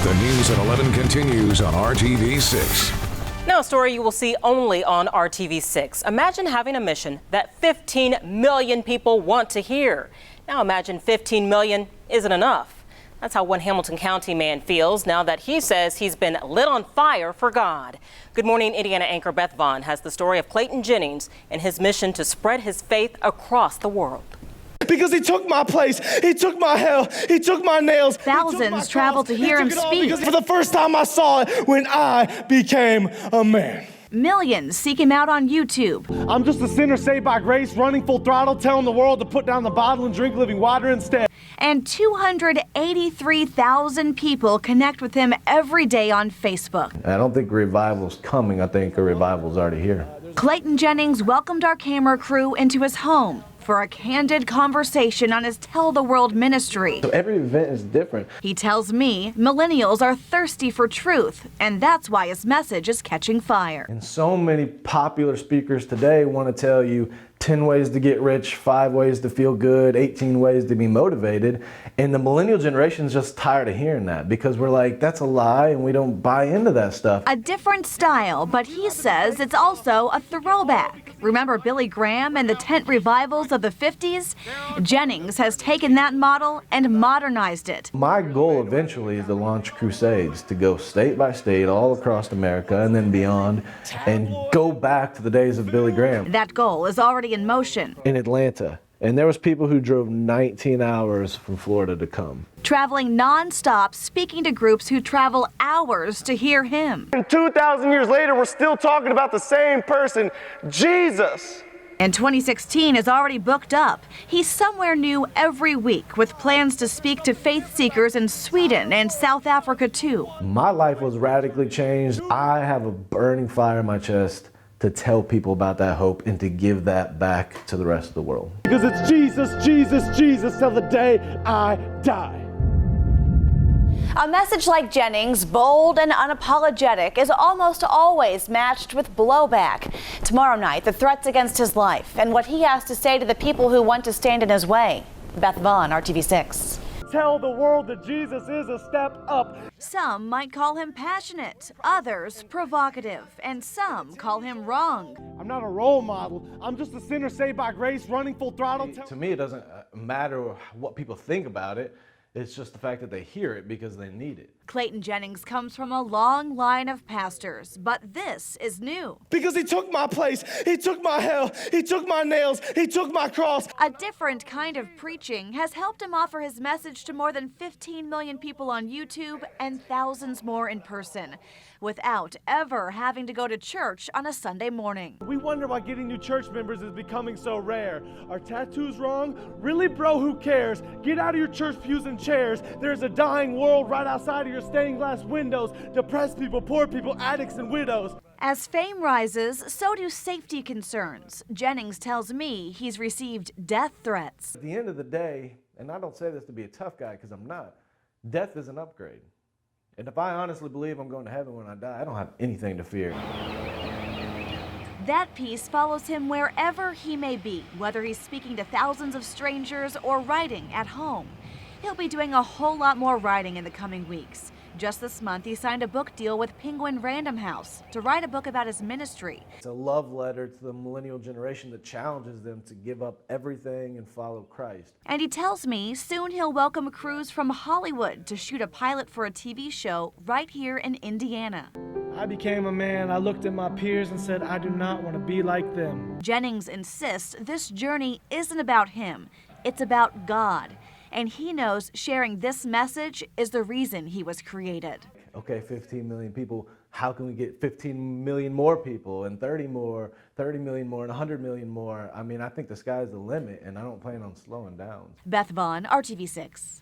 The news at 11 continues on RTV6. Now a story you will see only on RTV6. Imagine having a mission that 15 million people want to hear. Now imagine 15 million isn't enough. That's how one Hamilton County man feels now that he says he's been lit on fire for God. Good morning, Indiana anchor Beth Vaughn has the story of Clayton Jennings and his mission to spread his faith across the world. Because he took my place, he took my hell, he took my nails. Thousands traveled to hear him speak. Because for the first time I saw it when I became a man. Millions seek him out on YouTube. I'm just a sinner saved by grace, running full throttle, telling the world to put down the bottle and drink living water instead. And 283,000 people connect with him every day on Facebook. I don't think revival's coming. I think a revival's already here. Clayton Jennings welcomed our camera crew into his home for a candid conversation on his Tell the World ministry. So every event is different. He tells me millennials are thirsty for truth, and that's why his message is catching fire. And so many popular speakers today want to tell you 10 ways to get rich, 5 ways to feel good, 18 ways to be motivated. And the millennial generation is just tired of hearing that because we're like, that's a lie and we don't buy into that stuff. A different style, but he says it's also a throwback. Remember Billy Graham and the tent revivals of the 50s? Jennings has taken that model and modernized it. My goal eventually is to launch crusades, to go state by state all across America and then beyond and go back to the days of Billy Graham. That goal is already in motion. In Atlanta. And there was people who drove 19 hours from Florida to come. Traveling non-stop, speaking to groups who travel hours to hear him. And 2,000 years later, we're still talking about the same person, Jesus. And 2016 is already booked up. He's somewhere new every week with plans to speak to faith seekers in Sweden and South Africa too. My life was radically changed. I have a burning fire in my chest to tell people about that hope and to give that back to the rest of the world. Because it's Jesus, Jesus, Jesus till the day I die. A message like Jennings, bold and unapologetic, is almost always matched with blowback. Tomorrow night, the threats against his life and what he has to say to the people who want to stand in his way. Beth Vaughn, RTV6. Tell the world that Jesus is a step up. Some might call him passionate, others provocative, and some call him wrong. I'm not a role model. I'm just a sinner saved by grace, running full throttle. To me, it doesn't matter what people think about it. It's just the fact that they hear it because they need it. Clayton Jennings comes from a long line of pastors, but this is new. Because he took my place, he took my hell, he took my nails, he took my cross. A different kind of preaching has helped him offer his message to more than 15 million people on YouTube and thousands more in person, without ever having to go to church on a Sunday morning. We wonder why getting new church members is becoming so rare. Are tattoos wrong? Really, bro, who cares? Get out of your church pews and chairs. There's a dying world right outside of your stained glass windows. Depressed people, poor people, addicts and widows. As fame rises, so do safety concerns. Jennings tells me he's received death threats. At the end of the day, and I don't say this to be a tough guy because I'm not, death is an upgrade. And if I honestly believe I'm going to heaven when I die, I don't have anything to fear. That peace follows him wherever he may be, whether he's speaking to thousands of strangers or writing at home. He'll be doing a whole lot more writing in the coming weeks. Just this month, he signed a book deal with Penguin Random House to write a book about his ministry. It's a love letter to the millennial generation that challenges them to give up everything and follow Christ. And he tells me soon he'll welcome crews from Hollywood to shoot a pilot for a TV show right here in Indiana. I became a man. I looked at my peers and said, I do not want to be like them. Jennings insists this journey isn't about him, it's about God. And he knows sharing this message is the reason he was created. Okay, 15 million people, how can we get 15 million more people and 30 million more and 100 million more? I mean, I think the sky's the limit and I don't plan on slowing down. Beth Vaughn, RTV6.